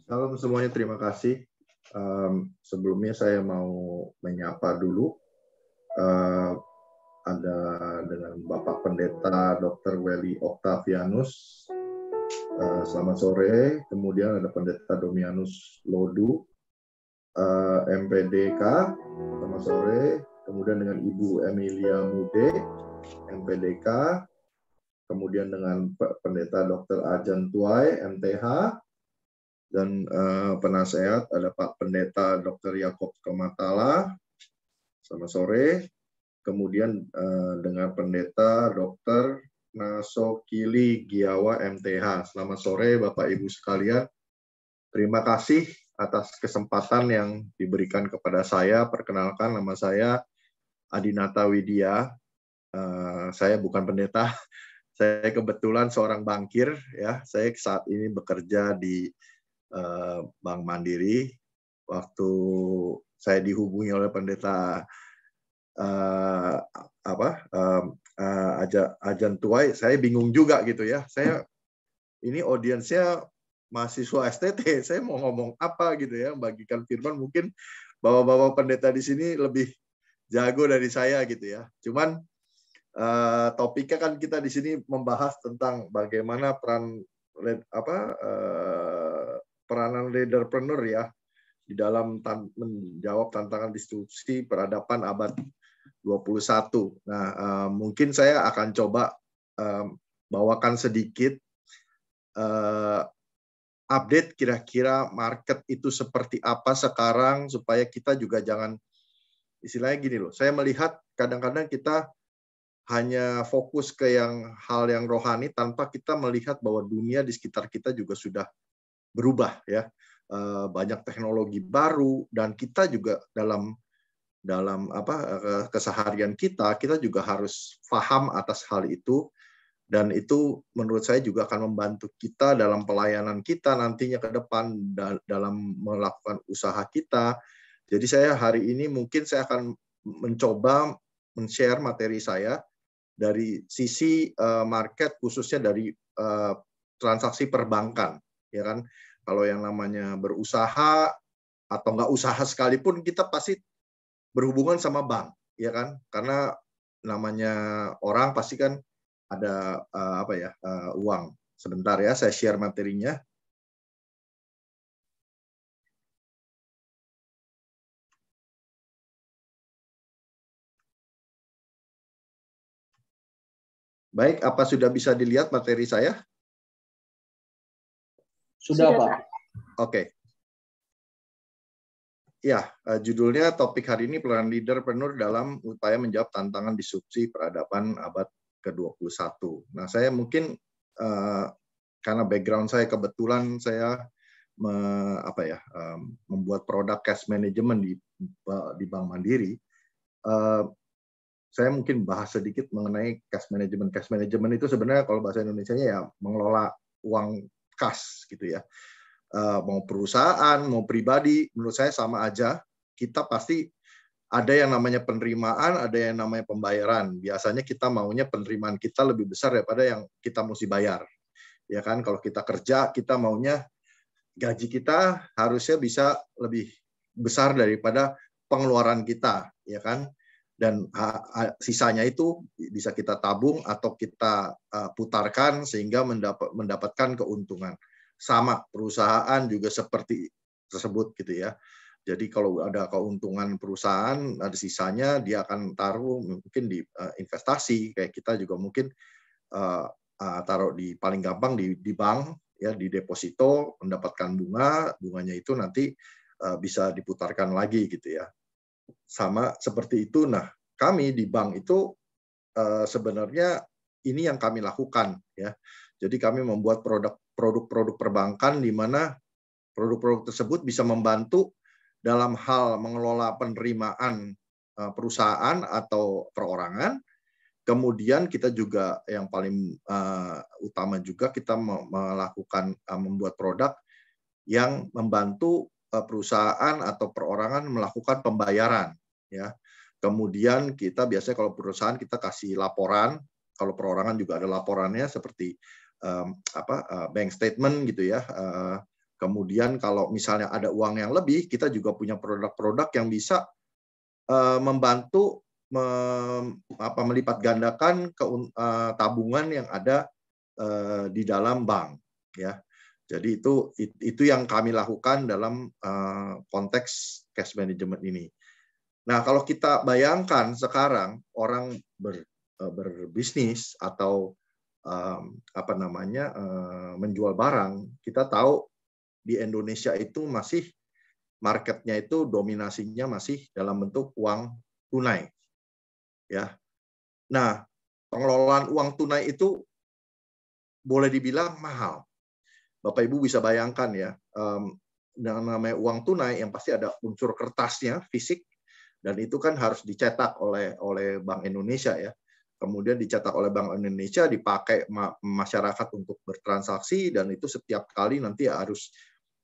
Salam semuanya, terima kasih. Sebelumnya saya mau menyapa dulu. Ada dengan Bapak Pendeta Dr. Welly Octavianus. Selamat sore. Kemudian ada Pendeta Domianus Lodu, MPDK. Selamat sore. Kemudian dengan Ibu Emilia Mude, MPDK. Kemudian dengan Pendeta Dr. Ajan Tuai, MTH. Dan penasehat ada Pak Pendeta Dr. Yakob Kematala, selamat sore. Kemudian dengan Pendeta Dr. Nasokili Giawa MTH, selamat sore Bapak Ibu sekalian. Terima kasih atas kesempatan yang diberikan kepada saya. Perkenalkan, nama saya Adinata Widya. Saya bukan pendeta, saya kebetulan seorang bankir. Ya, saya saat ini bekerja di Bank Mandiri. Waktu saya dihubungi oleh pendeta Ajan Tuai, saya bingung juga gitu ya. Saya ini audiensnya mahasiswa STT, saya mau ngomong apa gitu ya, bagikan firman. Mungkin bapak-bapak pendeta di sini lebih jago dari saya gitu ya. Cuman topiknya kan kita di sini membahas tentang bagaimana peranan leaderpreneur ya di dalam menjawab tantangan disrupsi peradaban abad 21. Nah, mungkin saya akan coba bawakan sedikit update kira-kira market itu seperti apa sekarang, supaya kita juga jangan, istilahnya gini loh, saya melihat kadang-kadang kita hanya fokus ke hal yang rohani tanpa kita melihat bahwa dunia di sekitar kita juga sudah berubah ya. Banyak teknologi baru, dan kita juga dalam keseharian kita juga harus paham atas hal itu, dan itu menurut saya juga akan membantu kita dalam pelayanan kita nantinya ke depan dalam melakukan usaha kita. Jadi saya hari ini mungkin saya akan mencoba men-share materi saya dari sisi market, khususnya dari transaksi perbankan, ya kan. Kalau yang namanya berusaha atau nggak usaha sekalipun, kita pasti berhubungan sama bank, ya kan? Karena namanya orang pasti kan ada uang. Sebentar ya, saya share materinya. Baik, apa sudah bisa dilihat materi saya? Sudah, Pak. Oke. Ya, judulnya topik hari ini peranan leaderpreneur dalam upaya menjawab tantangan disrupsi peradaban abad ke-21. Nah, saya mungkin karena background saya kebetulan saya membuat produk cash management di Bank Mandiri. Saya mungkin bahas sedikit mengenai cash management. Cash management itu sebenarnya kalau bahasa Indonesianya ya mengelola uang kas gitu ya. Mau perusahaan, mau pribadi, menurut saya sama aja. Kita pasti ada yang namanya penerimaan, ada yang namanya pembayaran. Biasanya kita maunya penerimaan kita lebih besar daripada yang kita mesti bayar. Ya kan, kalau kita kerja, kita maunya gaji kita harusnya bisa lebih besar daripada pengeluaran kita, ya kan? Dan sisanya itu bisa kita tabung atau kita putarkan sehingga mendapatkan keuntungan. Sama, perusahaan juga seperti tersebut gitu ya. Jadi kalau ada keuntungan perusahaan, ada sisanya dia akan taruh mungkin di investasi, kayak kita juga mungkin taruh di paling gampang di bank ya, di deposito, mendapatkan bunganya itu nanti bisa diputarkan lagi gitu ya. Sama seperti itu. Nah, kami di bank itu sebenarnya ini yang kami lakukan ya. Jadi kami membuat produk-produk perbankan di mana produk-produk tersebut bisa membantu dalam hal mengelola penerimaan perusahaan atau perorangan. Kemudian kita juga yang paling utama juga kita melakukan membuat produk yang membantu perusahaan atau perorangan melakukan pembayaran ya. Kemudian kita biasanya kalau perusahaan kita kasih laporan, kalau perorangan juga ada laporannya seperti bank statement gitu ya, Kemudian kalau misalnya ada uang yang lebih, kita juga punya produk-produk yang bisa membantu melipat gandakan tabungan yang ada di dalam bank, ya. Jadi itu yang kami lakukan dalam konteks cash management ini. Nah, kalau kita bayangkan sekarang orang berbisnis atau menjual barang, kita tahu di Indonesia itu masih marketnya itu dominasinya masih dalam bentuk uang tunai, ya. Nah, pengelolaan uang tunai itu boleh dibilang mahal. Bapak Ibu bisa bayangkan ya, dengan namanya uang tunai yang pasti ada unsur kertasnya, fisik, dan itu kan harus dicetak oleh Bank Indonesia ya. Kemudian dicetak oleh Bank Indonesia, dipakai masyarakat untuk bertransaksi, dan itu setiap kali nanti harus,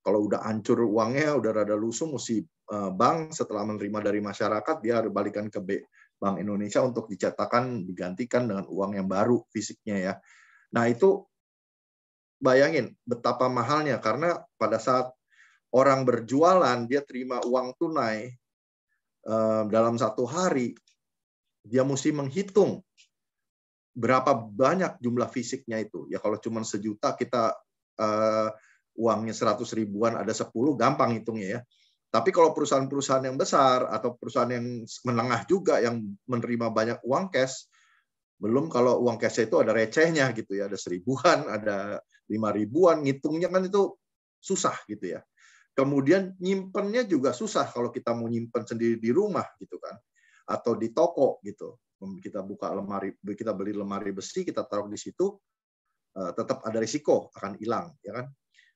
kalau udah hancur uangnya, udah rada lusuh, mesti bank setelah menerima dari masyarakat, dia harus balikan ke Bank Indonesia untuk dicetakkan, digantikan dengan uang yang baru fisiknya ya. Nah itu bayangin betapa mahalnya, karena pada saat orang berjualan, dia terima uang tunai dalam satu hari, dia mesti menghitung berapa banyak jumlah fisiknya itu. Ya kalau cuma 1 juta, kita uangnya 100 ribuan, ada 10, gampang hitungnya ya. Tapi kalau perusahaan-perusahaan yang besar atau perusahaan yang menengah juga yang menerima banyak uang cash, belum kalau uang cash itu ada recehnya gitu ya, ada 1000-an, ada 5 ribuan, ngitungnya kan itu susah gitu ya. Kemudian nyimpennya juga susah kalau kita mau nyimpen sendiri di rumah gitu kan, atau di toko gitu. Kita buka lemari, kita beli lemari besi, kita taruh di situ, tetap ada risiko akan hilang, ya kan.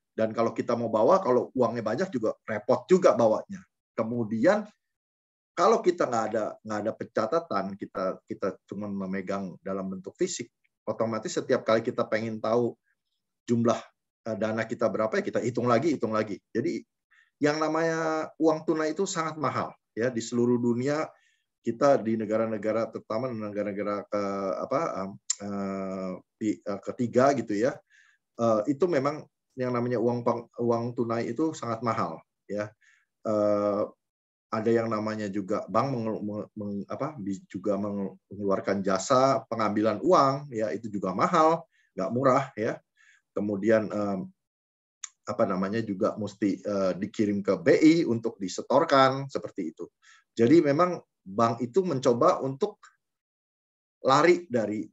Dan kalau kita mau bawa, kalau uangnya banyak juga repot juga bawanya. Kemudian kalau kita nggak ada pencatatan, kita cuma memegang dalam bentuk fisik, otomatis setiap kali kita pengen tahu jumlah dana kita berapa, ya kita hitung lagi. Jadi yang namanya uang tunai itu sangat mahal ya di seluruh dunia. Kita di negara-negara, terutama negara-negara ketiga gitu ya, itu memang yang namanya uang tunai itu sangat mahal ya. Ada yang namanya juga bank juga mengeluarkan jasa pengambilan uang ya, itu juga mahal, nggak murah ya. Kemudian juga mesti dikirim ke BI untuk disetorkan seperti itu. Jadi memang bank itu mencoba untuk lari dari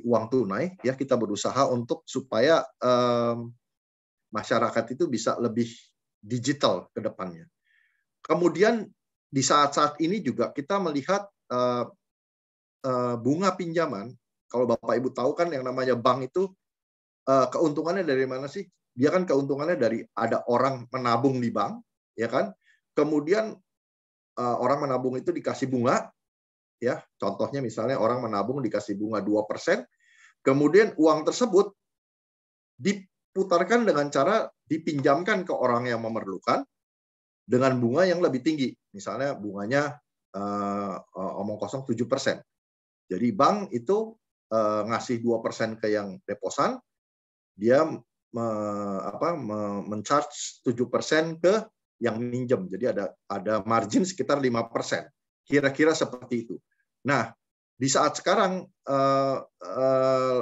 uang tunai ya, kita berusaha untuk supaya masyarakat itu bisa lebih digital ke depannya. Kemudian di saat-saat ini juga kita melihat bunga pinjaman. Kalau Bapak Ibu tahu kan yang namanya bank itu keuntungannya dari mana sih? Dia kan keuntungannya dari ada orang menabung di bank, ya kan? Kemudian orang menabung itu dikasih bunga, ya. Contohnya misalnya orang menabung dikasih bunga 2%, kemudian uang tersebut diputarkan dengan cara dipinjamkan ke orang yang memerlukan dengan bunga yang lebih tinggi. Misalnya bunganya omong kosong 7%. Jadi bank itu ngasih 2% ke yang deposan, dia men-charge 7% ke yang minjem. Jadi ada margin sekitar 5%. Kira-kira seperti itu. Nah, di saat sekarang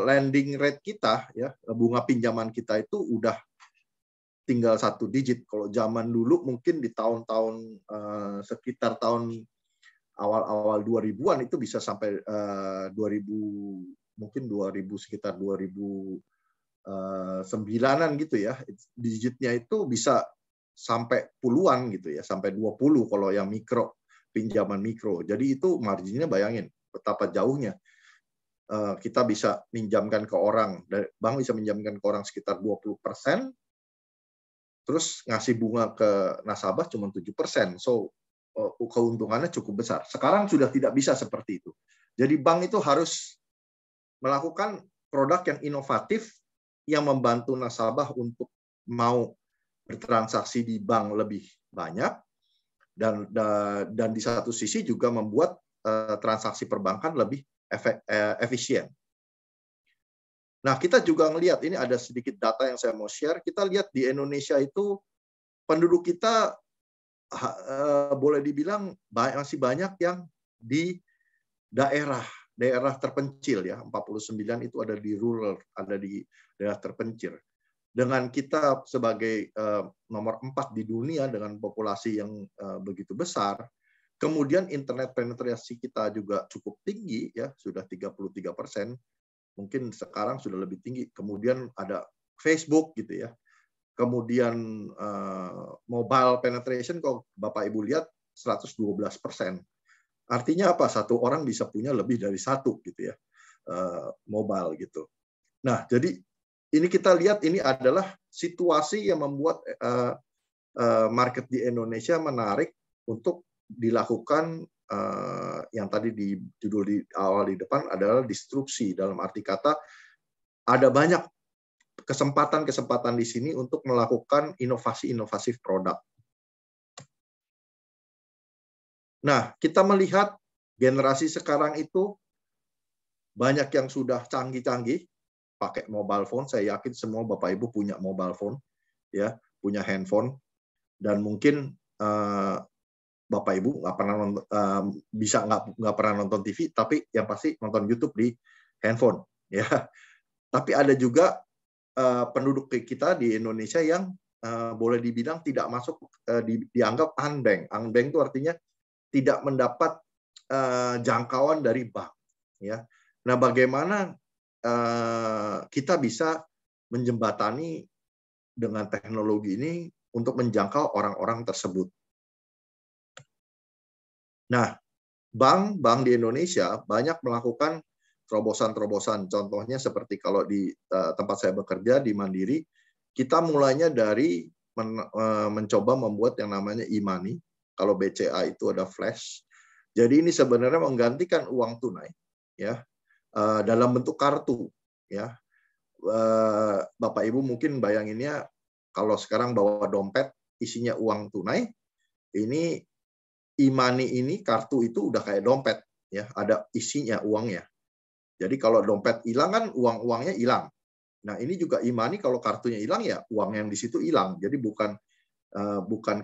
lending rate kita ya, bunga pinjaman kita itu udah tinggal 1 digit. Kalau zaman dulu mungkin di tahun-tahun sekitar tahun awal-awal 2000-an itu bisa sampai 2000 sekitar 2009-an gitu ya. Digitnya itu bisa sampai puluhan gitu ya, sampai 20 kalau yang mikro, pinjaman mikro. Jadi itu marginnya bayangin betapa jauhnya. Kita bisa minjamkan ke orang, bank bisa minjamkan ke orang sekitar 20%, terus ngasih bunga ke nasabah cuma 7%. So keuntungannya cukup besar. Sekarang sudah tidak bisa seperti itu. Jadi bank itu harus melakukan produk yang inovatif yang membantu nasabah untuk mau bertransaksi di bank lebih banyak, dan di satu sisi juga membuat transaksi perbankan lebih efisien. Nah, kita juga ngelihat, ini ada sedikit data yang saya mau share. Kita lihat di Indonesia itu penduduk kita boleh dibilang masih banyak yang di daerah terpencil ya. 49 itu ada di rural, ada di daerah terpencil. Dengan kita sebagai nomor 4 di dunia dengan populasi yang begitu besar, kemudian internet penetrasi kita juga cukup tinggi ya, sudah 33%. Mungkin sekarang sudah lebih tinggi. Kemudian ada Facebook gitu ya. Kemudian mobile penetration, kalau Bapak Ibu lihat 112%. Artinya apa? Satu orang bisa punya lebih dari satu gitu ya, mobile gitu. Nah, jadi ini kita lihat, ini adalah situasi yang membuat market di Indonesia menarik untuk dilakukan yang tadi di judul di awal di depan adalah disrupsi. Dalam arti kata, ada banyak kesempatan-kesempatan di sini untuk melakukan inovasi-inovasi produk. Nah, kita melihat generasi sekarang itu banyak yang sudah canggih-canggih pakai mobile phone. Saya yakin semua Bapak Ibu punya mobile phone, ya, punya handphone, dan mungkin Bapak Ibu nggak pernah nonton, nggak pernah nonton TV, tapi yang pasti nonton YouTube di handphone, ya. Tapi ada juga penduduk kita di Indonesia yang boleh dibilang tidak masuk, dianggap unbanked. Unbanked itu artinya tidak mendapat jangkauan dari bank, ya. Nah, bagaimana kita bisa menjembatani dengan teknologi ini untuk menjangkau orang-orang tersebut. Nah, bank di Indonesia banyak melakukan terobosan-terobosan. Contohnya seperti kalau di tempat saya bekerja di Mandiri, kita mulainya dari mencoba membuat yang namanya e-money. Kalau BCA itu ada flash. Jadi ini sebenarnya menggantikan uang tunai, ya, dalam bentuk kartu, ya. Bapak Ibu mungkin bayanginnya kalau sekarang bawa dompet isinya uang tunai, ini e-money ini, kartu itu udah kayak dompet, ya, ada isinya uangnya. Jadi kalau dompet hilang kan uangnya hilang. Nah, ini juga e-money, kalau kartunya hilang ya uang yang di situ hilang. Jadi bukan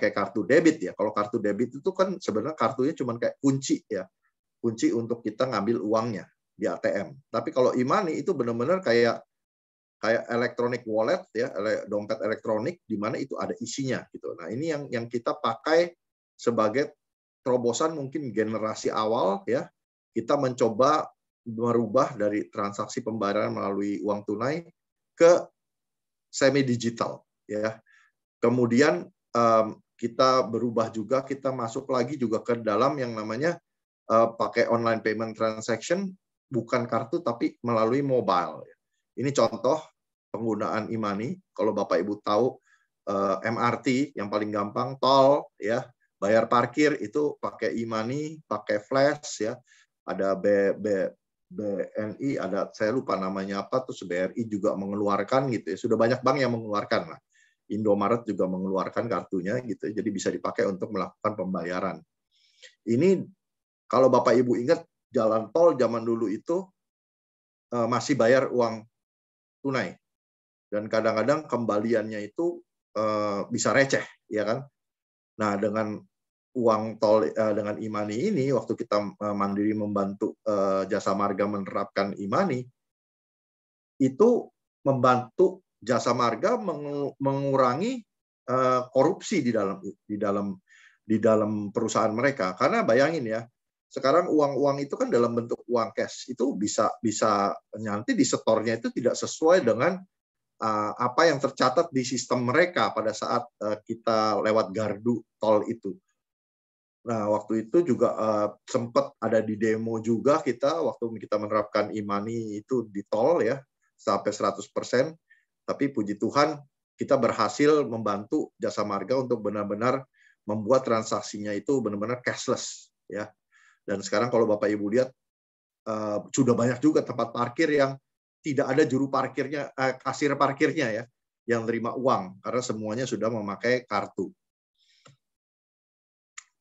kayak kartu debit ya. Kalau kartu debit itu kan sebenarnya kartunya cuma kayak kunci ya. Kunci untuk kita ngambil uangnya di ATM. Tapi kalau e-money itu benar-benar kayak electronic wallet ya, dompet elektronik di mana itu ada isinya gitu. Nah, ini yang kita pakai sebagai terobosan mungkin generasi awal ya. Kita mencoba merubah dari transaksi pembayaran melalui uang tunai ke semi digital ya. Kemudian kita berubah juga, kita masuk lagi juga ke dalam yang namanya pakai online payment transaction, bukan kartu tapi melalui mobile. Ini contoh penggunaan e-money. Kalau Bapak Ibu tahu MRT yang paling gampang, tol ya, bayar parkir itu pakai e-money, pakai flash ya. Ada BNI, ada saya lupa namanya apa, terus BRI juga mengeluarkan gitu ya. Sudah banyak bank yang mengeluarkan lah. Indomaret juga mengeluarkan kartunya gitu, jadi bisa dipakai untuk melakukan pembayaran. Ini kalau Bapak Ibu ingat, jalan tol zaman dulu itu masih bayar uang tunai, dan kadang-kadang kembaliannya itu bisa receh, ya kan? Nah, dengan uang tol, dengan e-money ini, waktu kita Mandiri membantu Jasa Marga menerapkan e-money, itu membantu Jasa Marga mengurangi korupsi di dalam perusahaan mereka. Karena bayangin ya, sekarang uang itu kan dalam bentuk uang cash, itu bisa nanti di setornya itu tidak sesuai dengan apa yang tercatat di sistem mereka pada saat kita lewat gardu tol itu. Nah, waktu itu juga sempat ada di demo juga kita waktu kita menerapkan e-money itu di tol ya, sampai 100%. Tapi puji Tuhan kita berhasil membantu Jasa Marga untuk benar-benar membuat transaksinya itu benar-benar cashless ya. Dan sekarang kalau Bapak Ibu lihat sudah banyak juga tempat parkir yang tidak ada juru parkirnya, kasir parkirnya ya, yang terima uang karena semuanya sudah memakai kartu.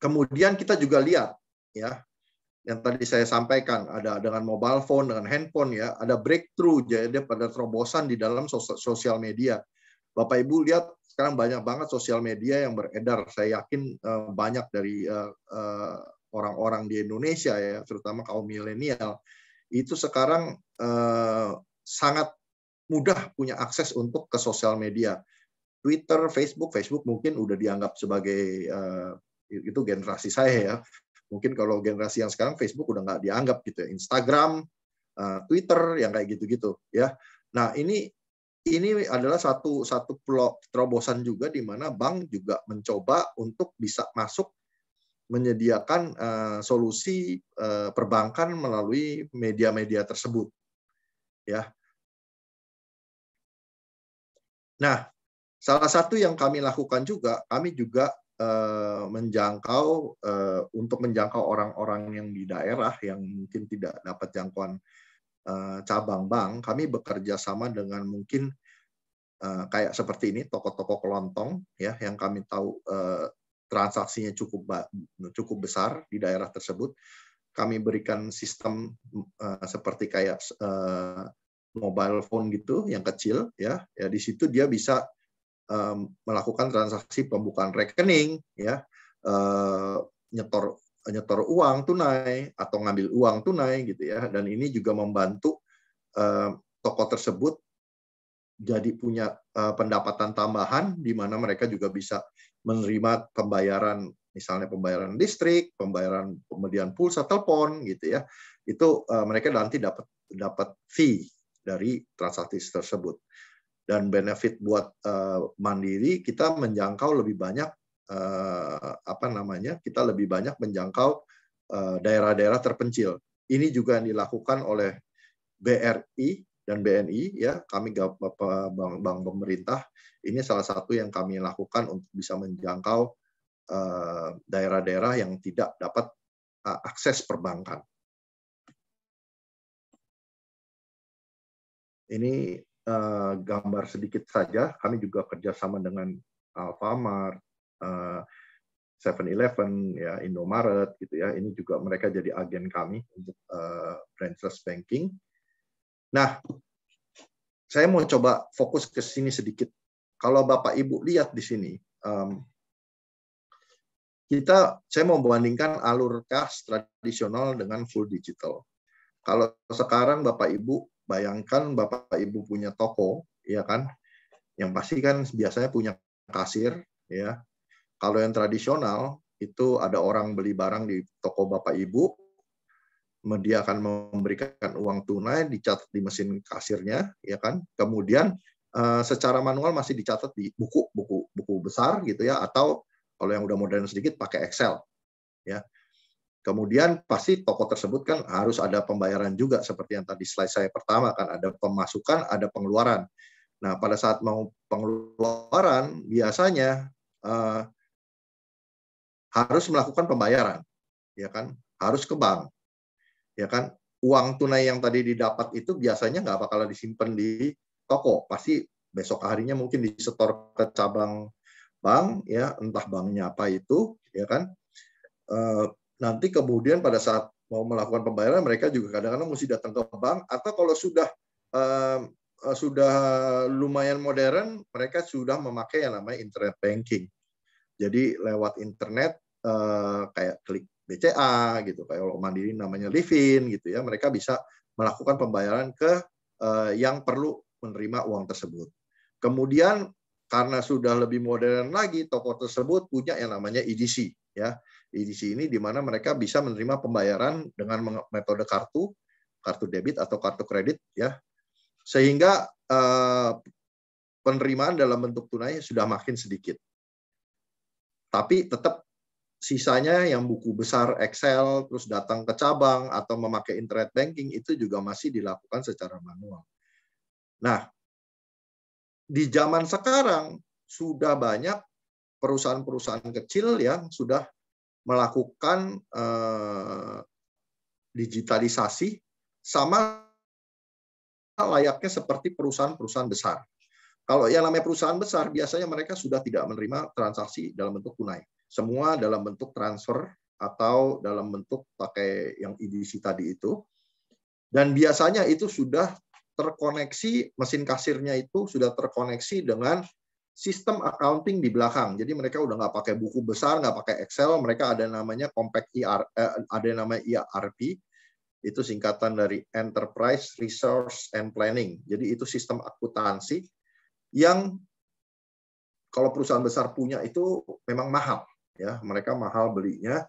Kemudian kita juga lihat ya, yang tadi saya sampaikan, ada dengan mobile phone, dengan handphone ya, ada breakthrough, jadi pada terobosan di dalam sosial media. Bapak Ibu lihat sekarang banyak banget sosial media yang beredar. Saya yakin banyak dari orang-orang di Indonesia ya, terutama kaum milenial, itu sekarang sangat mudah punya akses untuk ke sosial media. Twitter, Facebook mungkin udah dianggap sebagai itu generasi saya ya. Mungkin kalau generasi yang sekarang Facebook udah nggak dianggap gitu ya. Instagram, Twitter yang kayak gitu-gitu ya. Nah, ini adalah satu terobosan juga di mana bank juga mencoba untuk bisa masuk menyediakan solusi perbankan melalui media-media tersebut ya. Nah, salah satu yang kami lakukan juga, kami juga untuk menjangkau orang-orang yang di daerah yang mungkin tidak dapat jangkauan cabang bank, kami bekerja sama dengan mungkin kayak seperti ini, toko-toko kelontong ya, yang kami tahu transaksinya cukup besar di daerah tersebut. Kami berikan sistem seperti kayak mobile phone gitu yang kecil ya, di situ dia bisa melakukan transaksi pembukaan rekening ya, nyetor uang tunai atau ngambil uang tunai gitu ya, dan ini juga membantu toko tersebut jadi punya pendapatan tambahan di mana mereka juga bisa menerima pembayaran, misalnya pembayaran listrik, pembayaran kemudian pulsa telepon gitu ya. Itu mereka nanti dapat fee dari transaksi tersebut. Dan benefit buat Mandiri, kita menjangkau lebih banyak kita lebih banyak menjangkau daerah-daerah terpencil. Ini juga yang dilakukan oleh BRI dan BNI ya, kami bank pemerintah. Ini salah satu yang kami lakukan untuk bisa menjangkau daerah-daerah yang tidak dapat akses perbankan. Ini gambar sedikit saja. Kami juga kerjasama dengan Alfamart, 7-Eleven, ya, Indomaret, gitu ya. Ini juga mereka jadi agen kami untuk branchless banking. Nah, saya mau coba fokus ke sini sedikit. Kalau Bapak Ibu lihat di sini, saya mau membandingkan alur kas tradisional dengan full digital. Kalau sekarang Bapak Ibu bayangkan Bapak Ibu punya toko, ya kan? Yang pasti kan biasanya punya kasir, ya. Kalau yang tradisional itu ada orang beli barang di toko Bapak Ibu, dia akan memberikan uang tunai, dicatat di mesin kasirnya, ya kan? Kemudian secara manual masih dicatat di buku besar gitu ya, atau kalau yang udah modern sedikit pakai Excel, ya. Kemudian pasti toko tersebut kan harus ada pembayaran juga seperti yang tadi slide saya pertama kan, ada pemasukan, ada pengeluaran. Nah, pada saat mau pengeluaran biasanya harus melakukan pembayaran, ya kan? Harus ke bank, ya kan? Uang tunai yang tadi didapat itu biasanya nggak bakal disimpan di toko, pasti besok harinya mungkin disetor ke cabang bank, ya, entah banknya apa itu, ya kan? Nanti kemudian pada saat mau melakukan pembayaran mereka juga kadang-kadang mesti datang ke bank, atau kalau sudah lumayan modern mereka sudah memakai yang namanya internet banking. Jadi lewat internet kayak klik BCA gitu, kayak kalau Mandiri namanya Livin gitu ya, mereka bisa melakukan pembayaran ke yang perlu menerima uang tersebut. Kemudian karena sudah lebih modern lagi, toko tersebut punya yang namanya EDC ya. EDC ini di mana mereka bisa menerima pembayaran dengan metode kartu debit atau kartu kredit ya. Sehingga penerimaan dalam bentuk tunai sudah makin sedikit. Tapi tetap sisanya yang buku besar Excel, terus datang ke cabang atau memakai internet banking itu juga masih dilakukan secara manual. Nah, di zaman sekarang sudah banyak perusahaan-perusahaan kecil yang sudah melakukan digitalisasi sama layaknya seperti perusahaan-perusahaan besar. Kalau yang namanya perusahaan besar, biasanya mereka sudah tidak menerima transaksi dalam bentuk tunai. Semua dalam bentuk transfer atau dalam bentuk pakai yang EDC tadi itu. Dan biasanya itu sudah terkoneksi, mesin kasirnya itu sudah terkoneksi dengan sistem accounting di belakang. Jadi mereka udah nggak pakai buku besar, nggak pakai Excel, mereka ada namanya Compact ada yang namanya ERP, itu singkatan dari Enterprise Resource and Planning. Jadi itu sistem akuntansi yang kalau perusahaan besar punya itu memang mahal, ya, mereka mahal belinya.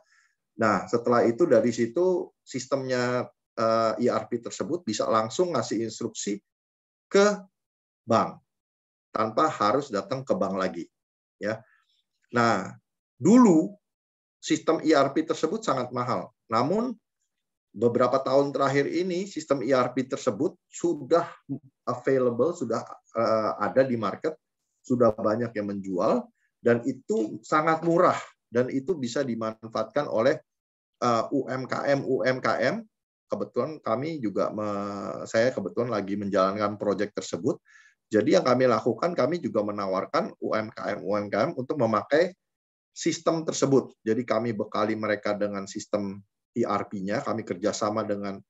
Nah, setelah itu dari situ sistemnya ERP tersebut bisa langsung ngasih instruksi ke bank tanpa harus datang ke bank lagi, ya. Nah, dulu sistem ERP tersebut sangat mahal. Namun beberapa tahun terakhir ini sistem ERP tersebut sudah available, sudah ada di market, sudah banyak yang menjual, dan itu sangat murah, dan itu bisa dimanfaatkan oleh UMKM. Kebetulan kami juga, saya kebetulan lagi menjalankan proyek tersebut. Jadi yang kami lakukan, kami juga menawarkan UMKM untuk memakai sistem tersebut. Jadi kami bekali mereka dengan sistem ERP-nya, kami kerjasama dengan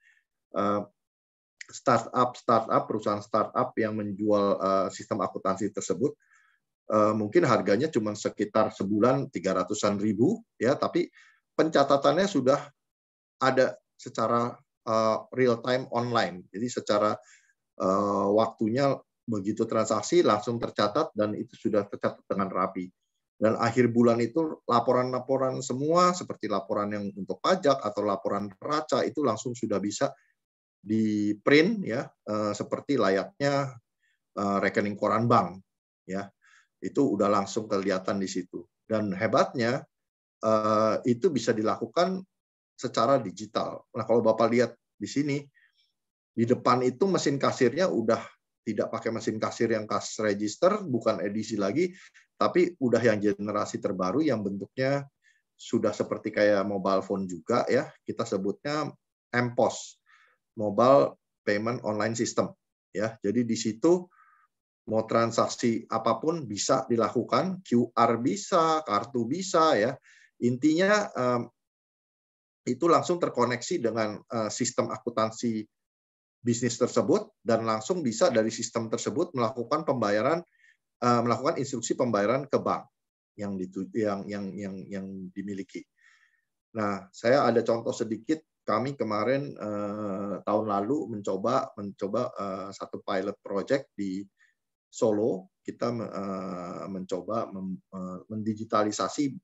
perusahaan startup yang menjual sistem akuntansi tersebut. Mungkin harganya cuma sekitar sebulan 300-an ribu, ya, tapi pencatatannya sudah ada secara real time online. Jadi secara waktunya begitu transaksi langsung tercatat dan itu sudah tercatat dengan rapi. Dan akhir bulan itu laporan-laporan semua seperti laporan yang untuk pajak atau laporan neraca itu langsung sudah bisa di print, ya, seperti layaknya rekening koran bank, ya. Itu udah langsung kelihatan di situ. Dan hebatnya itu bisa dilakukan secara digital. Nah, kalau Bapak lihat di sini, di depan itu mesin kasirnya udah tidak pakai mesin kasir yang cash register, bukan edisi lagi, tapi udah yang generasi terbaru yang bentuknya sudah seperti kayak mobile phone juga, ya. Kita sebutnya MPOS, Mobile Payment Online System, ya. Jadi di situ mau transaksi apapun bisa dilakukan, QR bisa, kartu bisa, ya. Intinya itu langsung terkoneksi dengan sistem akuntansi bisnis tersebut dan langsung bisa dari sistem tersebut melakukan pembayaran, melakukan instruksi pembayaran ke bank yang dimiliki. Nah, saya ada contoh sedikit. Kami kemarin tahun lalu mencoba satu pilot project di Solo. Kita mencoba mendigitalisasi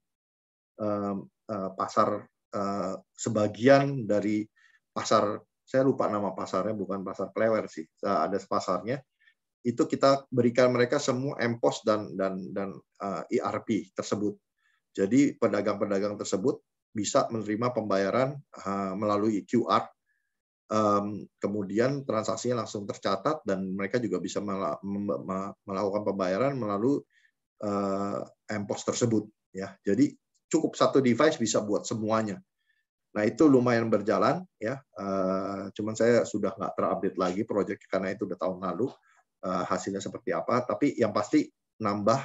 pasar, sebagian dari pasar, saya lupa nama pasarnya, bukan pasar Klewer sih, ada pasarnya, itu kita berikan mereka semua MPOS dan ERP tersebut. Jadi pedagang-pedagang tersebut bisa menerima pembayaran melalui QR, kemudian transaksinya langsung tercatat dan mereka juga bisa melakukan pembayaran melalui MPOS tersebut, ya. Jadi cukup satu device bisa buat semuanya. Nah, itu lumayan berjalan, ya. Cuman saya sudah nggak terupdate lagi proyek karena itu udah tahun lalu hasilnya seperti apa. Tapi yang pasti nambah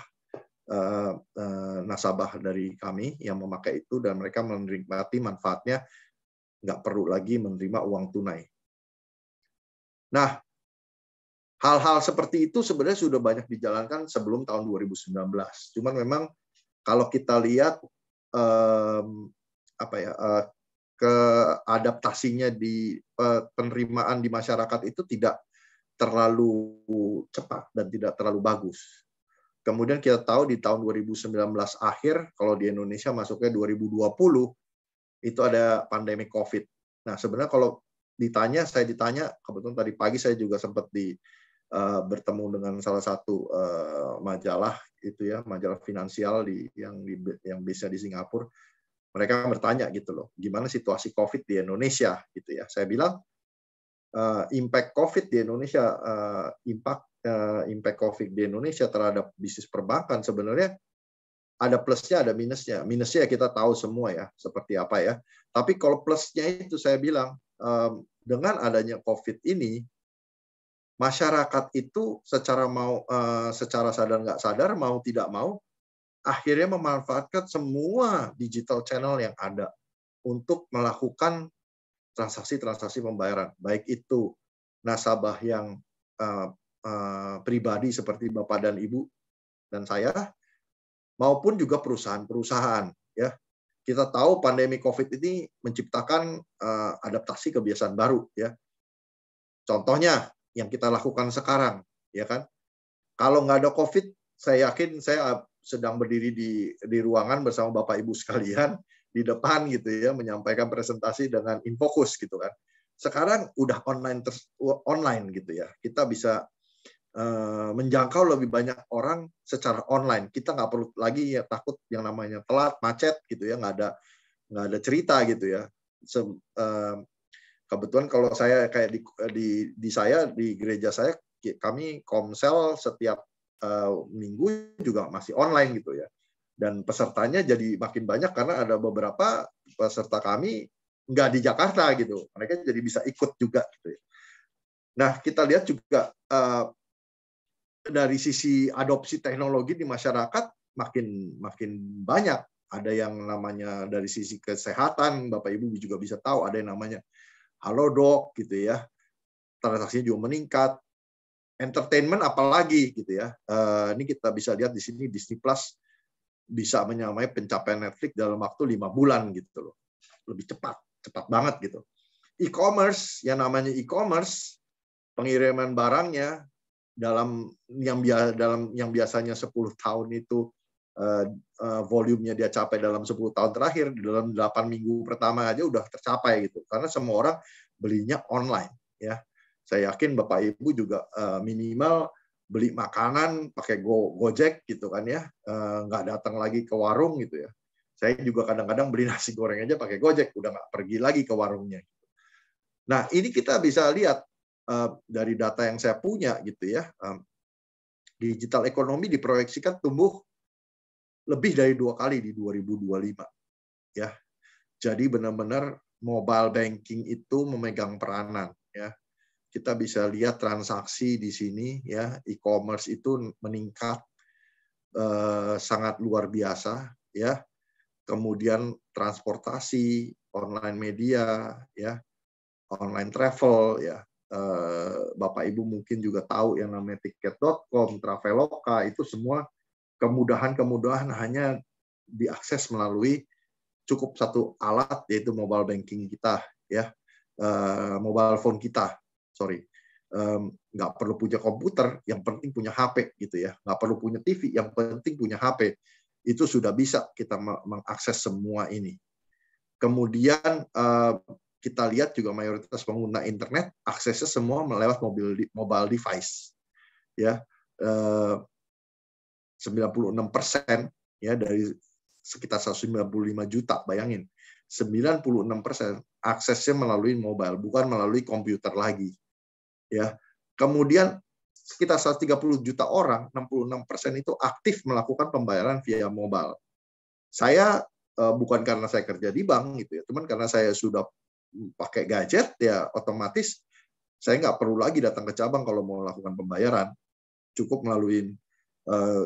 nasabah dari kami yang memakai itu dan mereka menikmati manfaatnya, nggak perlu lagi menerima uang tunai. Nah, hal-hal seperti itu sebenarnya sudah banyak dijalankan sebelum tahun 2019. Cuman memang kalau kita lihat keadaptasinya di penerimaan di masyarakat itu tidak terlalu cepat dan tidak terlalu bagus. Kemudian kita tahu di tahun 2019 akhir, kalau di Indonesia masuknya 2020, itu ada pandemi COVID. Nah, sebenarnya kalau saya ditanya, kebetulan tadi pagi saya juga sempat bertemu dengan salah satu majalah itu, ya, majalah finansial yang bisa di Singapura. Mereka bertanya gitu loh, gimana situasi COVID di Indonesia gitu, ya. Saya bilang impact COVID di Indonesia, impact COVID di Indonesia terhadap bisnis perbankan sebenarnya ada plusnya, ada minusnya. Minusnya kita tahu semua, ya, seperti apa, ya. Tapi kalau plusnya itu saya bilang dengan adanya COVID ini, masyarakat itu secara sadar nggak sadar, mau tidak mau, akhirnya memanfaatkan semua digital channel yang ada. untuk melakukan transaksi-transaksi pembayaran, baik itu nasabah yang pribadi seperti Bapak dan Ibu dan saya, maupun juga perusahaan-perusahaan. Ya, kita tahu pandemi COVID ini menciptakan adaptasi kebiasaan baru. Ya, contohnya yang kita lakukan sekarang, ya kan? Kalau nggak ada COVID, saya yakin saya sedang berdiri di ruangan bersama Bapak Ibu sekalian di depan gitu ya, menyampaikan presentasi dengan infocus gitu kan. Sekarang udah online gitu ya. Kita bisa menjangkau lebih banyak orang secara online. Kita nggak perlu lagi ya takut yang namanya telat, macet gitu ya, nggak ada cerita gitu ya. Kebetulan kalau saya kayak di gereja saya, kami komsel setiap minggu juga masih online gitu ya. Dan pesertanya jadi makin banyak karena ada beberapa peserta kami nggak di Jakarta gitu. Mereka jadi bisa ikut juga gitu ya. Nah, kita lihat juga dari sisi adopsi teknologi di masyarakat makin banyak. Ada yang namanya dari sisi kesehatan, Bapak Ibu juga bisa tahu ada yang namanya Halodoc gitu ya. Transaksinya juga meningkat. Entertainment apalagi gitu ya. Ini kita bisa lihat di sini Disney Plus bisa menyamai pencapaian Netflix dalam waktu 5 bulan gitu loh. Lebih cepat banget gitu. E-commerce, yang namanya e-commerce, pengiriman barangnya dalam yang biasanya 10 tahun itu volumenya dia capai dalam 10 tahun terakhir, dalam 8 minggu pertama aja udah tercapai gitu. Karena semua orang belinya online ya. Saya yakin Bapak Ibu juga minimal beli makanan pakai Gojek gitu kan ya, nggak datang lagi ke warung gitu ya. Saya juga kadang-kadang beli nasi goreng aja pakai Gojek, udah nggak pergi lagi ke warungnya. Nah, ini kita bisa lihat dari data yang saya punya gitu ya, digital ekonomi diproyeksikan tumbuh lebih dari 2 kali di 2025 ya. Jadi benar-benar mobile banking itu memegang peranan ya. Kita bisa lihat transaksi di sini ya, e-commerce itu meningkat sangat luar biasa ya. Kemudian transportasi, online media ya, online travel ya. Bapak Ibu mungkin juga tahu yang namanya tiket.com, Traveloka, itu semua kemudahan-kemudahan hanya diakses melalui cukup satu alat, yaitu mobile banking kita ya, mobile phone kita. Sorry, nggak perlu punya komputer, yang penting punya HP gitu ya. Nggak perlu punya TV, yang penting punya HP. Itu sudah bisa kita mengakses semua ini. Kemudian kita lihat juga mayoritas pengguna internet aksesnya semua melewat mobile device. Ya, 96% ya dari sekitar 195 juta, bayangin. 96% aksesnya melalui mobile, bukan melalui komputer lagi. Ya. Kemudian sekitar 130 juta orang, 66% itu aktif melakukan pembayaran via mobile. Saya bukan karena saya kerja di bank gitu ya, cuman karena saya sudah pakai gadget ya otomatis saya nggak perlu lagi datang ke cabang kalau mau melakukan pembayaran. Cukup melalui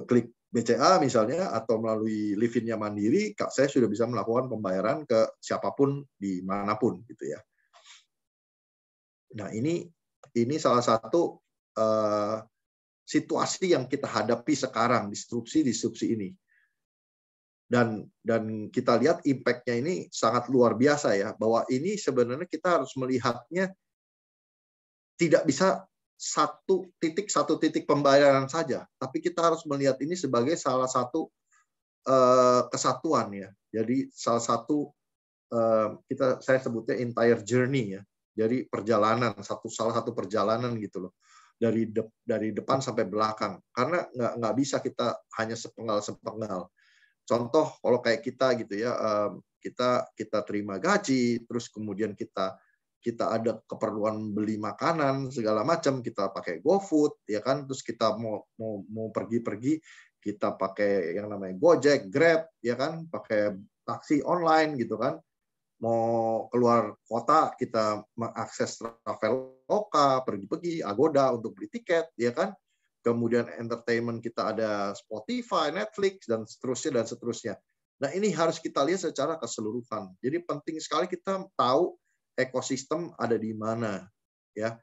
klik BCA misalnya atau melalui Livinnya Mandiri, saya sudah bisa melakukan pembayaran ke siapapun dimanapun gitu ya. Nah, ini salah satu situasi yang kita hadapi sekarang, disrupsi ini. Dan kita lihat impact-nya ini sangat luar biasa ya, bahwa ini sebenarnya kita harus melihatnya tidak bisa satu titik pembayaran saja, tapi kita harus melihat ini sebagai salah satu kesatuan ya. Jadi salah satu saya sebutnya entire journey ya. Jadi perjalanan, salah satu perjalanan gitu loh. Dari depan sampai belakang. Karena nggak bisa kita hanya sepenggal. Contoh kalau kayak kita gitu ya, kita terima gaji, terus kemudian kita ada keperluan beli makanan segala macam, kita pakai GoFood ya kan, terus kita mau pergi kita pakai yang namanya Gojek, Grab ya kan, pakai taksi online gitu kan. Mau keluar kota kita mengakses Traveloka, pergi Agoda untuk beli tiket ya kan. Kemudian entertainment kita ada Spotify, Netflix dan seterusnya. Nah, ini harus kita lihat secara keseluruhan. Jadi penting sekali kita tahu ekosistem ada di mana, ya.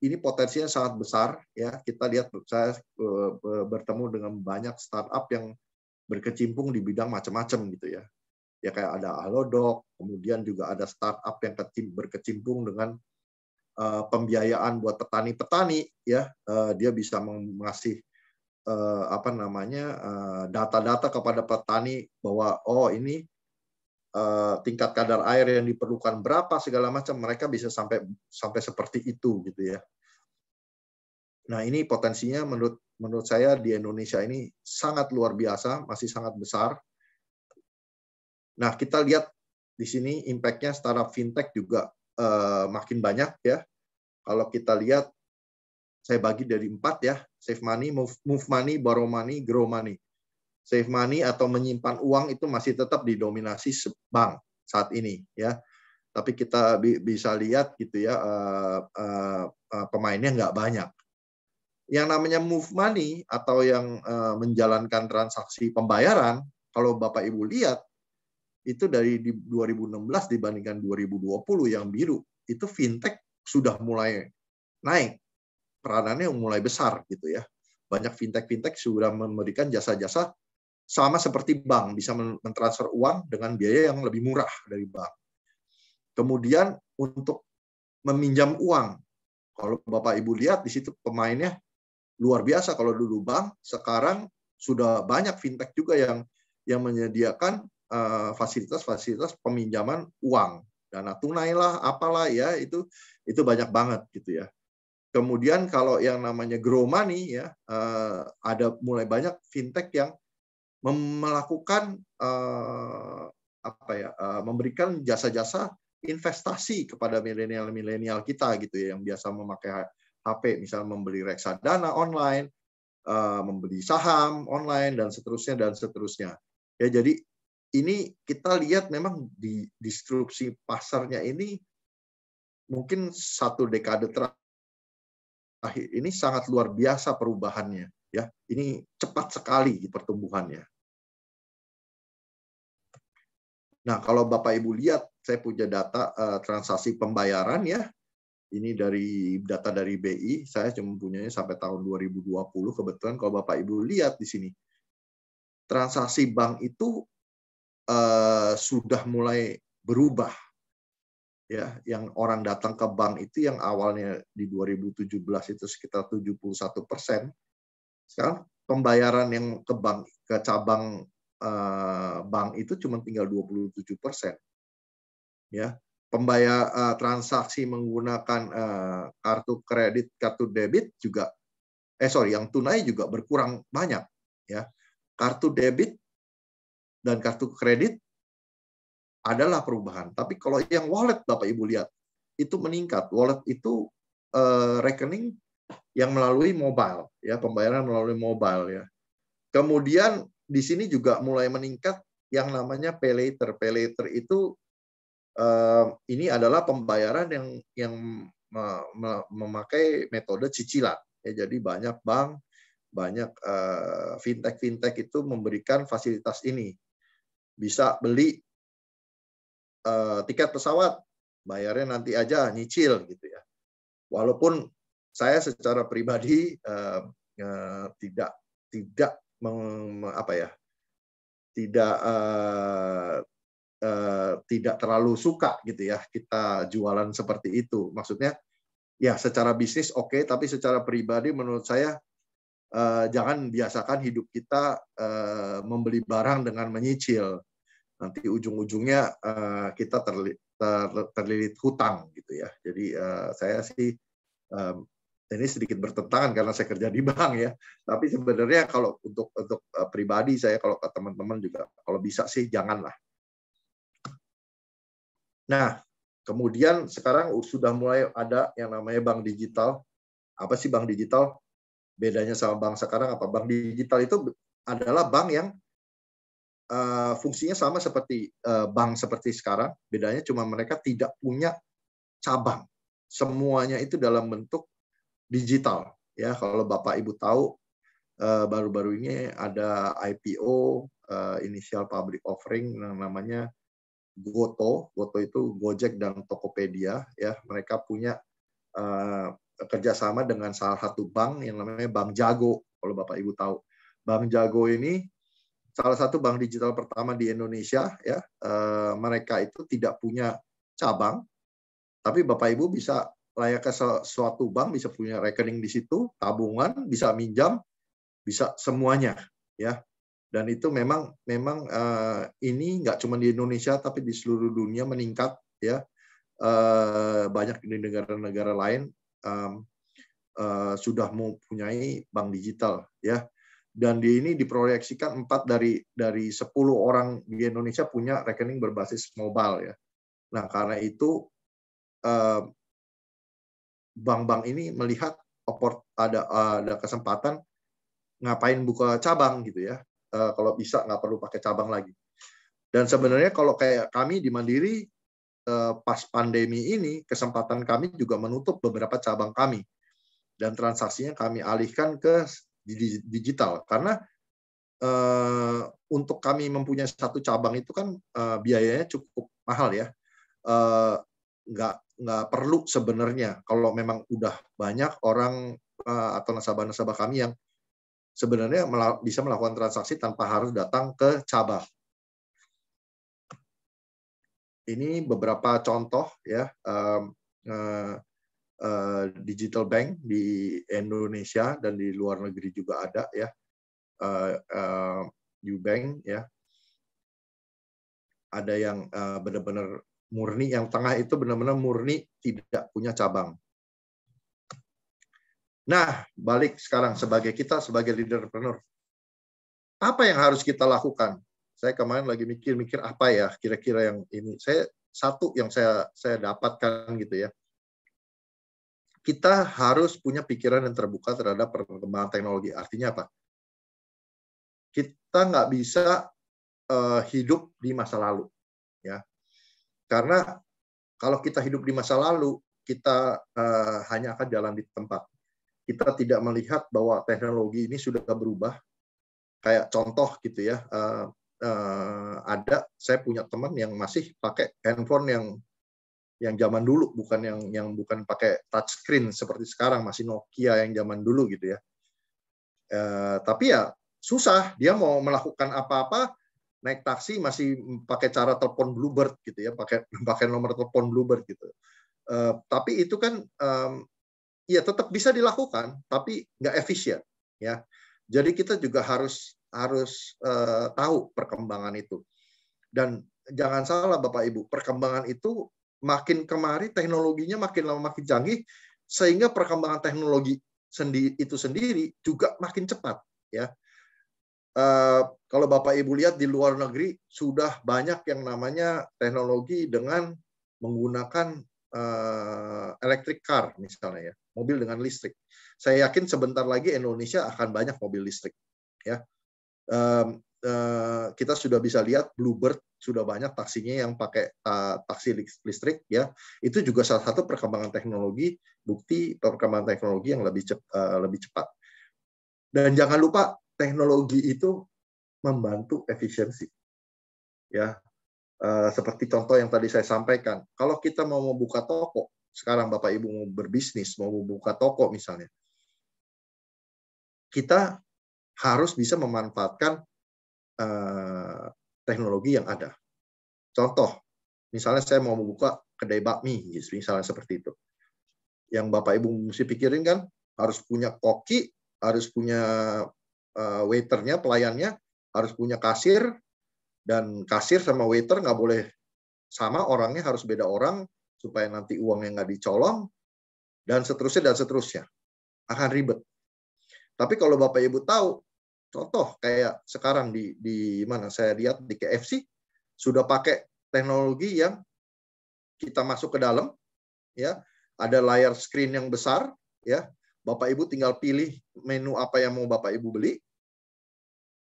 Ini potensinya sangat besar, ya. Kita lihat, saya bertemu dengan banyak startup yang berkecimpung di bidang macam-macam gitu ya. Ya kayak ada Halodoc, kemudian juga ada startup yang berkecimpung dengan pembiayaan buat petani-petani, ya. Dia bisa mengasih data-data kepada petani bahwa ini tingkat kadar air yang diperlukan berapa segala macam, mereka bisa sampai seperti itu gitu ya. Nah, ini potensinya menurut saya di Indonesia ini sangat luar biasa, masih sangat besar. Nah, kita lihat di sini impact-nya startup fintech juga makin banyak ya. Kalau kita lihat, saya bagi dari 4 ya, save money, move money, borrow money, grow money. Save money atau menyimpan uang itu masih tetap didominasi bank saat ini ya. Tapi kita bisa lihat gitu ya, pemainnya nggak banyak. Yang namanya move money atau yang menjalankan transaksi pembayaran, kalau Bapak Ibu lihat, itu dari 2016 dibandingkan 2020 yang biru, itu fintech sudah mulai naik. Peranannya mulai besar gitu ya. Banyak fintech sudah memberikan jasa-jasa sama seperti bank, bisa mentransfer uang dengan biaya yang lebih murah dari bank. Kemudian untuk meminjam uang, kalau Bapak Ibu lihat di situ pemainnya luar biasa. Kalau dulu bank, sekarang sudah banyak fintech juga yang menyediakan fasilitas-fasilitas peminjaman uang, dana tunai lah, apalah ya, itu banyak banget gitu ya. Kemudian kalau yang namanya grow money ya, ada mulai banyak fintech yang melakukan memberikan jasa-jasa investasi kepada milenial kita gitu ya, yang biasa memakai HP, misalnya membeli reksadana online, membeli saham online dan seterusnya. Ya, jadi ini kita lihat memang di disrupsi pasarnya ini mungkin 1 dekade terakhir ini sangat luar biasa perubahannya ya. Ini cepat sekali pertumbuhannya. Nah, kalau Bapak Ibu lihat, saya punya data transaksi pembayaran ya. Ini dari data dari BI, saya cuma punyanya sampai tahun 2020 kebetulan. Kalau Bapak Ibu lihat di sini, transaksi bank itu sudah mulai berubah. Ya, yang orang datang ke bank itu yang awalnya di 2017 itu sekitar 71%. Sekarang pembayaran yang ke cabang bank itu cuma tinggal 27%. Ya, transaksi menggunakan kartu kredit, kartu debit juga yang tunai juga berkurang banyak ya. Kartu debit dan kartu kredit adalah perubahan. Tapi kalau yang wallet Bapak Ibu lihat, itu meningkat. Wallet itu rekening yang melalui mobile, ya, pembayaran melalui mobile ya. Kemudian di sini juga mulai meningkat yang namanya pay later. Pay later itu ini adalah pembayaran yang memakai metode cicilan. Ya, jadi banyak bank, banyak fintech itu memberikan fasilitas ini. Bisa beli tiket pesawat, bayarnya nanti aja, nyicil gitu ya. Walaupun saya secara pribadi tidak terlalu suka gitu ya kita jualan seperti itu. Maksudnya ya secara bisnis oke, tapi secara pribadi menurut saya jangan biasakan hidup kita membeli barang dengan menyicil. Nanti ujung-ujungnya kita terlilit hutang gitu ya. Jadi saya sih ini sedikit bertentangan karena saya kerja di bank ya. Tapi sebenarnya kalau untuk pribadi saya, kalau ke teman-teman juga kalau bisa sih janganlah. Nah, kemudian sekarang sudah mulai ada yang namanya bank digital. Apa sih bank digital? Bedanya sama bank sekarang apa? Bank digital itu adalah bank yang fungsinya sama seperti bank seperti sekarang, bedanya cuma mereka tidak punya cabang. Semuanya itu dalam bentuk digital. Ya, kalau Bapak Ibu tahu, baru-baru ini ada IPO, initial public offering yang namanya Goto. Goto itu Gojek dan Tokopedia, ya. Mereka punya kerjasama dengan salah satu bank yang namanya Bank Jago, kalau Bapak Ibu tahu. Bank Jago ini salah satu bank digital pertama di Indonesia, ya. Mereka itu tidak punya cabang, tapi Bapak Ibu bisa layaknya suatu bank, bisa punya rekening di situ, tabungan, bisa minjam, bisa semuanya, ya. Dan itu memang ini nggak cuma di Indonesia tapi di seluruh dunia meningkat, ya. Banyak di negara-negara lain sudah mempunyai bank digital, ya. Dan ini diproyeksikan 4 dari 10 orang di Indonesia punya rekening berbasis mobile, ya. Nah, karena itu bank-bank ini melihat ada kesempatan ngapain buka cabang gitu, ya. Kalau bisa nggak perlu pakai cabang lagi. Dan sebenarnya kalau kayak kami di Mandiri pas pandemi ini, kesempatan kami juga menutup beberapa cabang kami dan transaksinya kami alihkan ke digital karena untuk kami mempunyai satu cabang itu kan biayanya cukup mahal, ya. Nggak perlu sebenarnya kalau memang udah banyak orang atau nasabah-nasabah kami yang sebenarnya bisa melakukan transaksi tanpa harus datang ke cabang. Ini beberapa contoh, ya, digital bank di Indonesia dan di luar negeri juga ada, ya. Ubank, ya. Ada yang benar-benar murni, yang tengah itu benar-benar murni tidak punya cabang. Nah, balik sekarang kita sebagai leaderpreneur. Apa yang harus kita lakukan? Saya kemarin lagi mikir apa ya kira-kira yang ini. Satu yang saya dapatkan gitu, ya. Kita harus punya pikiran yang terbuka terhadap perkembangan teknologi. Artinya apa? Kita nggak bisa hidup di masa lalu, ya. Karena kalau kita hidup di masa lalu, kita hanya akan jalan di tempat. Kita tidak melihat bahwa teknologi ini sudah berubah. Kayak contoh gitu, ya. Saya punya teman yang masih pakai handphone yang zaman dulu, bukan yang bukan pakai touchscreen seperti sekarang, masih Nokia yang zaman dulu gitu, ya. Tapi ya susah, dia mau melakukan apa-apa, naik taksi masih pakai cara telepon Bluebird gitu, ya, pakai nomor telepon Bluebird gitu. Tapi itu kan ya tetap bisa dilakukan, tapi nggak efisien, ya. Jadi kita juga harus tahu perkembangan itu. Dan jangan salah Bapak Ibu, perkembangan itu makin kemari teknologinya makin lama makin canggih, sehingga perkembangan teknologi itu sendiri juga makin cepat, ya. Kalau Bapak Ibu lihat di luar negeri sudah banyak yang namanya teknologi dengan menggunakan electric car misalnya, ya, mobil dengan listrik. Saya yakin sebentar lagi Indonesia akan banyak mobil listrik, ya. Kita sudah bisa lihat Bluebird sudah banyak taksinya yang pakai taksi listrik, ya. Itu juga salah satu perkembangan teknologi, bukti perkembangan teknologi yang lebih cepat. Dan jangan lupa teknologi itu membantu efisiensi, ya. Seperti contoh yang tadi saya sampaikan, kalau kita mau membuka toko, sekarang Bapak Ibu mau berbisnis, mau membuka toko misalnya, kita harus bisa memanfaatkan teknologi yang ada. Contoh, misalnya saya mau membuka kedai bakmi, misalnya seperti itu. Yang Bapak Ibu mesti pikirin kan, harus punya koki, harus punya waiternya, pelayannya, harus punya kasir, dan kasir sama waiter nggak boleh sama orangnya, harus beda orang, supaya nanti uangnya nggak dicolong, dan seterusnya. Akan ribet. Tapi kalau Bapak Ibu tahu, contoh kayak sekarang di mana saya lihat di KFC sudah pakai teknologi yang kita masuk ke dalam, ya, ada layar screen yang besar, ya, Bapak Ibu tinggal pilih menu apa yang mau Bapak Ibu beli,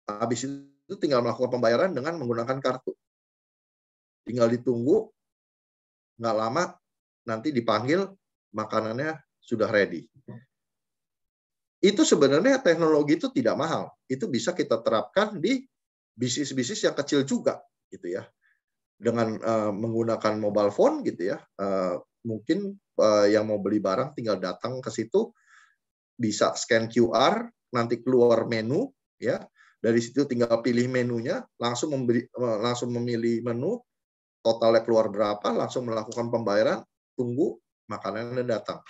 habis itu tinggal melakukan pembayaran dengan menggunakan kartu, tinggal ditunggu, nggak lama nanti dipanggil makanannya sudah ready. itu sebenarnya teknologi itu tidak mahal. Itu bisa kita terapkan di bisnis-bisnis yang kecil juga, gitu ya. Dengan menggunakan mobile phone, gitu ya. Mungkin yang mau beli barang tinggal datang ke situ, bisa scan QR, nanti keluar menu, ya. Dari situ tinggal pilih menunya, langsung memilih menu, totalnya keluar berapa, langsung melakukan pembayaran, tunggu makanannya datang.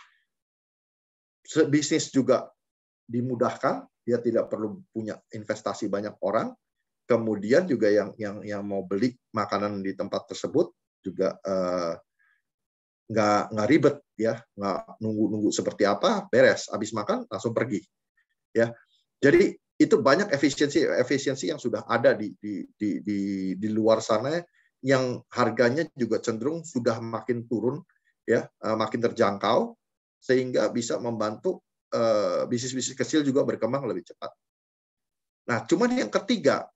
Bisnis juga dimudahkan, dia tidak perlu punya investasi banyak orang. Kemudian juga yang mau beli makanan di tempat tersebut juga nggak ribet, ya, nggak nunggu seperti apa, beres, habis makan langsung pergi, ya. Jadi itu banyak efisiensi yang sudah ada di luar sana, yang harganya juga cenderung sudah makin turun, ya, makin terjangkau, sehingga bisa membantu bisnis-bisnis kecil juga berkembang lebih cepat. Nah, cuman yang ketiga,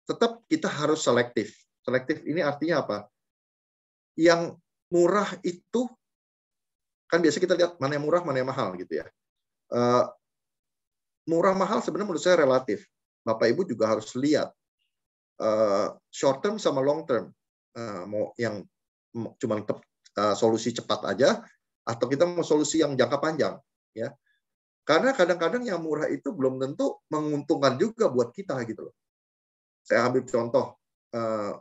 tetap kita harus selektif. Selektif ini artinya apa? Yang murah itu, kan biasa kita lihat mana yang murah, mana yang mahal, gitu ya. Murah mahal sebenarnya menurut saya relatif. Bapak Ibu juga harus lihat short term sama long term. Mau yang cuma solusi cepat aja, atau kita mau solusi yang jangka panjang, ya. Karena kadang-kadang yang murah itu belum tentu menguntungkan juga buat kita, gitu loh. Saya ambil contoh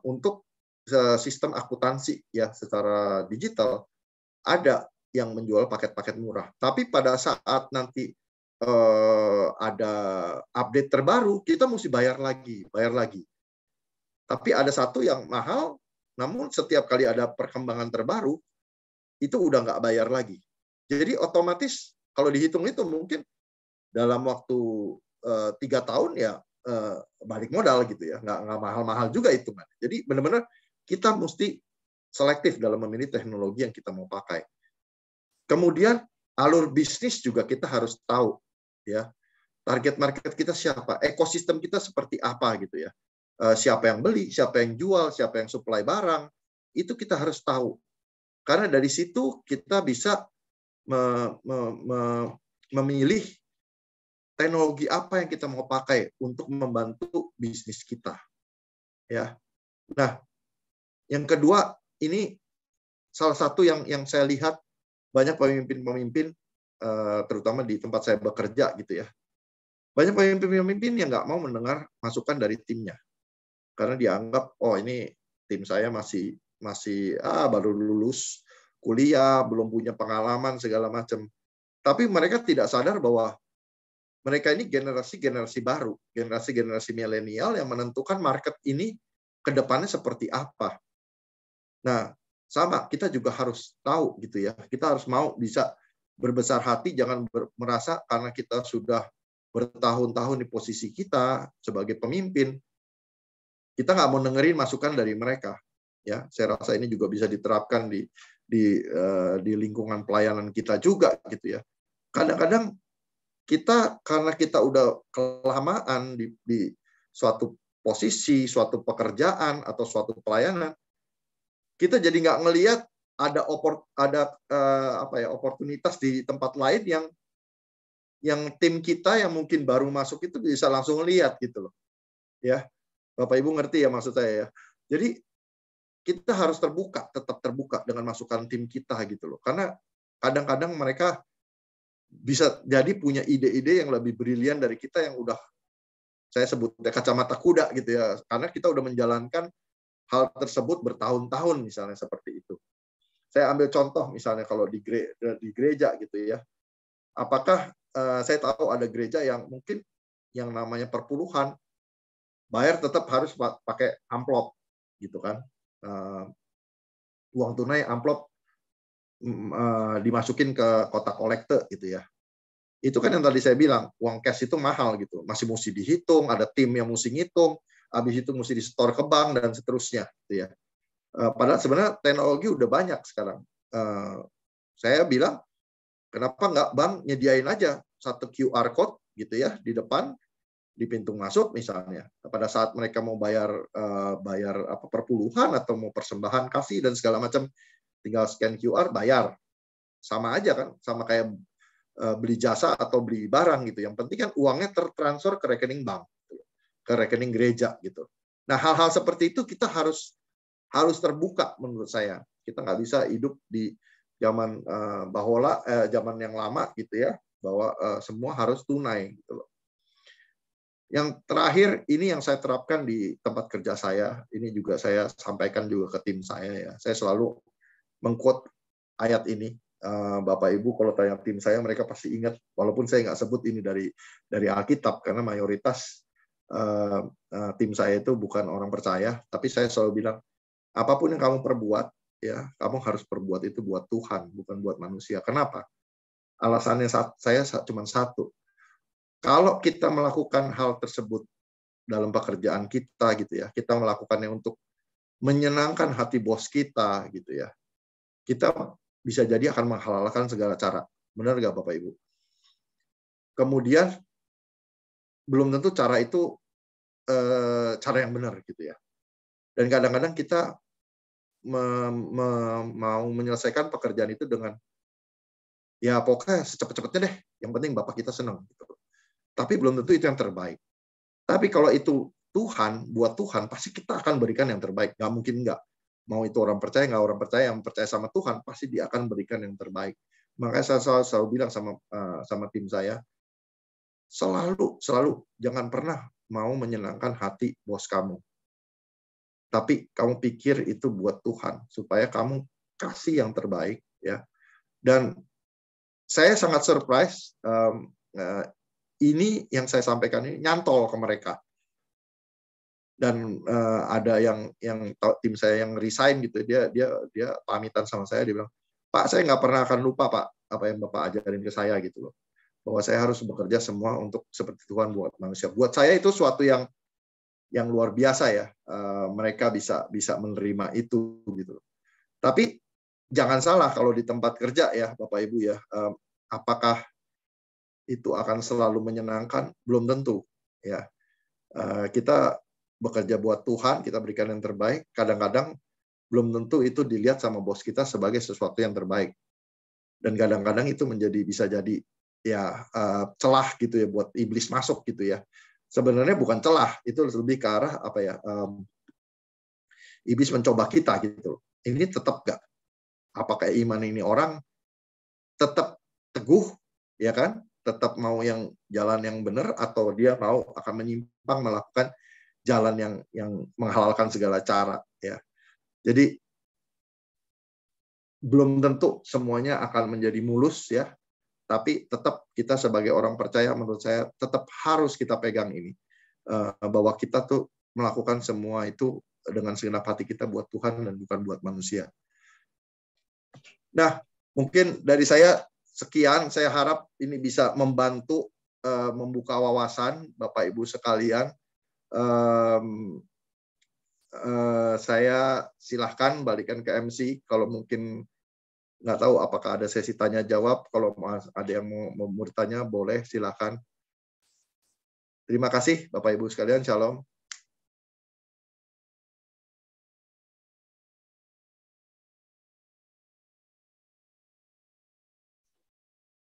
untuk sistem akuntansi, ya, secara digital ada yang menjual paket-paket murah. Tapi pada saat nanti ada update terbaru, kita mesti bayar lagi. Tapi ada satu yang mahal, namun setiap kali ada perkembangan terbaru, itu udah nggak bayar lagi. Jadi otomatis kalau dihitung itu mungkin dalam waktu 3 tahun, ya, balik modal, gitu ya, nggak mahal-mahal juga itu. Jadi benar-benar kita mesti selektif dalam memilih teknologi yang kita mau pakai. Kemudian alur bisnis juga kita harus tahu, ya, target market kita siapa, ekosistem kita seperti apa, gitu ya. Siapa yang beli, siapa yang jual, siapa yang supply barang, itu kita harus tahu. Karena dari situ kita bisa memilih teknologi apa yang kita mau pakai untuk membantu bisnis kita, ya. Nah, yang kedua, ini salah satu yang saya lihat banyak pemimpin-pemimpin, terutama di tempat saya bekerja, gitu ya. Banyak pemimpin-pemimpin yang nggak mau mendengar masukan dari timnya, karena dianggap, oh, ini tim saya masih baru lulus kuliah, belum punya pengalaman segala macam. Tapi mereka tidak sadar bahwa mereka ini generasi baru, generasi milenial yang menentukan market ini ke depannya seperti apa. Nah, sama, kita juga harus tahu, gitu ya. Kita harus mau bisa berbesar hati, jangan merasa karena kita sudah bertahun-tahun di posisi kita sebagai pemimpin, kita nggak mau dengerin masukan dari mereka. Ya, saya rasa ini juga bisa diterapkan di lingkungan pelayanan kita juga, gitu ya. Kadang-kadang kita, karena kita udah kelamaan di suatu posisi, suatu pekerjaan atau suatu pelayanan, kita jadi nggak ngelihat ada oportunitas di tempat lain yang tim kita yang mungkin baru masuk itu bisa langsung lihat, gitu loh. Ya, Bapak Ibu ngerti ya maksud saya, ya. Jadi kita harus tetap terbuka dengan masukan tim kita, gitu loh. Karena kadang-kadang mereka bisa jadi punya ide-ide yang lebih brilian dari kita yang udah, saya sebutnya kacamata kuda, gitu ya. Karena kita udah menjalankan hal tersebut bertahun-tahun, misalnya seperti itu. Saya ambil contoh misalnya kalau di gereja, gitu ya. Apakah saya tahu ada gereja yang mungkin yang namanya perpuluhan, bayar tetap harus pakai amplop, gitu kan. Uang tunai amplop dimasukin ke kotak kolekte, gitu ya. Itu kan yang tadi saya bilang, uang cash itu mahal, gitu. Masih mesti dihitung, ada tim yang mesti ngitung, habis itu mesti di-store ke bank dan seterusnya, gitu ya. Padahal sebenarnya teknologi udah banyak sekarang. Saya bilang, kenapa nggak bank nyediain aja satu QR code, gitu ya, di depan, di pintu masuk misalnya. Pada saat mereka mau bayar perpuluhan atau mau persembahan kasih dan segala macam, tinggal scan QR bayar. Sama aja kan, sama kayak beli jasa atau beli barang gitu. Yang penting kan uangnya tertransfer ke rekening bank, ke rekening gereja gitu. Nah, hal-hal seperti itu kita harus terbuka menurut saya. Kita nggak bisa hidup di zaman zaman yang lama gitu ya, bahwa semua harus tunai gitu loh. Yang terakhir ini yang saya terapkan di tempat kerja saya, ini juga saya sampaikan juga ke tim saya ya. Saya selalu mengquote ayat ini. Bapak Ibu kalau tanya tim saya, mereka pasti ingat, walaupun saya nggak sebut ini dari Alkitab karena mayoritas tim saya itu bukan orang percaya, tapi saya selalu bilang apapun yang kamu perbuat ya, kamu harus perbuat itu buat Tuhan, bukan buat manusia. Kenapa? Alasannya saya cuma satu. Kalau kita melakukan hal tersebut dalam pekerjaan kita gitu ya, kita melakukannya untuk menyenangkan hati bos kita gitu ya, kita bisa jadi akan menghalalkan segala cara. Benar nggak Bapak Ibu? Kemudian belum tentu cara itu cara yang benar gitu ya. Dan kadang-kadang kita mau menyelesaikan pekerjaan itu dengan ya pokoknya secepat-cepatnya deh, yang penting Bapak kita senang gitu. Tapi belum tentu itu yang terbaik. Tapi kalau itu Tuhan, buat Tuhan, pasti kita akan berikan yang terbaik. Nggak mungkin nggak. Mau itu orang percaya, nggak orang percaya, yang percaya sama Tuhan, pasti dia akan berikan yang terbaik. Makanya saya selalu bilang sama tim saya, selalu jangan pernah mau menyenangkan hati bos kamu. Tapi kamu pikir itu buat Tuhan, supaya kamu kasih yang terbaik. Ya. Dan saya sangat surprise, ini yang saya sampaikan ini nyantol ke mereka. Dan ada yang tim saya yang resign gitu, dia pamitan sama saya, dia bilang, Pak, saya nggak pernah akan lupa Pak apa yang Bapak ajarin ke saya gitu loh, bahwa saya harus bekerja semua untuk seperti Tuhan buat manusia. Buat saya itu suatu yang luar biasa ya, mereka bisa menerima itu gitu. Tapi jangan salah, kalau di tempat kerja ya Bapak Ibu ya, apakah itu akan selalu menyenangkan? Belum tentu ya. Kita bekerja buat Tuhan, kita berikan yang terbaik, kadang-kadang belum tentu itu dilihat sama bos kita sebagai sesuatu yang terbaik. Dan kadang-kadang itu bisa jadi ya celah gitu ya buat iblis masuk gitu ya. Sebenarnya bukan celah, itu lebih ke arah apa ya? Iblis mencoba kita gitu. Ini tetap nggak? Apakah iman ini orang tetap teguh ya kan? Tetap mau yang jalan yang benar, atau dia mau akan menyimpang melakukan jalan yang menghalalkan segala cara ya. Jadi belum tentu semuanya akan menjadi mulus ya, tapi tetap kita sebagai orang percaya, menurut saya tetap harus kita pegang ini, bahwa kita tuh melakukan semua itu dengan segenap hati kita buat Tuhan dan bukan buat manusia. Nah, mungkin dari saya sekian, saya harap ini bisa membantu membuka wawasan Bapak Ibu sekalian. Saya silahkan balikan ke MC kalau mungkin nggak tahu apakah ada sesi tanya jawab. Kalau ada yang mau bertanya boleh silahkan. Terima kasih Bapak Ibu sekalian, Shalom.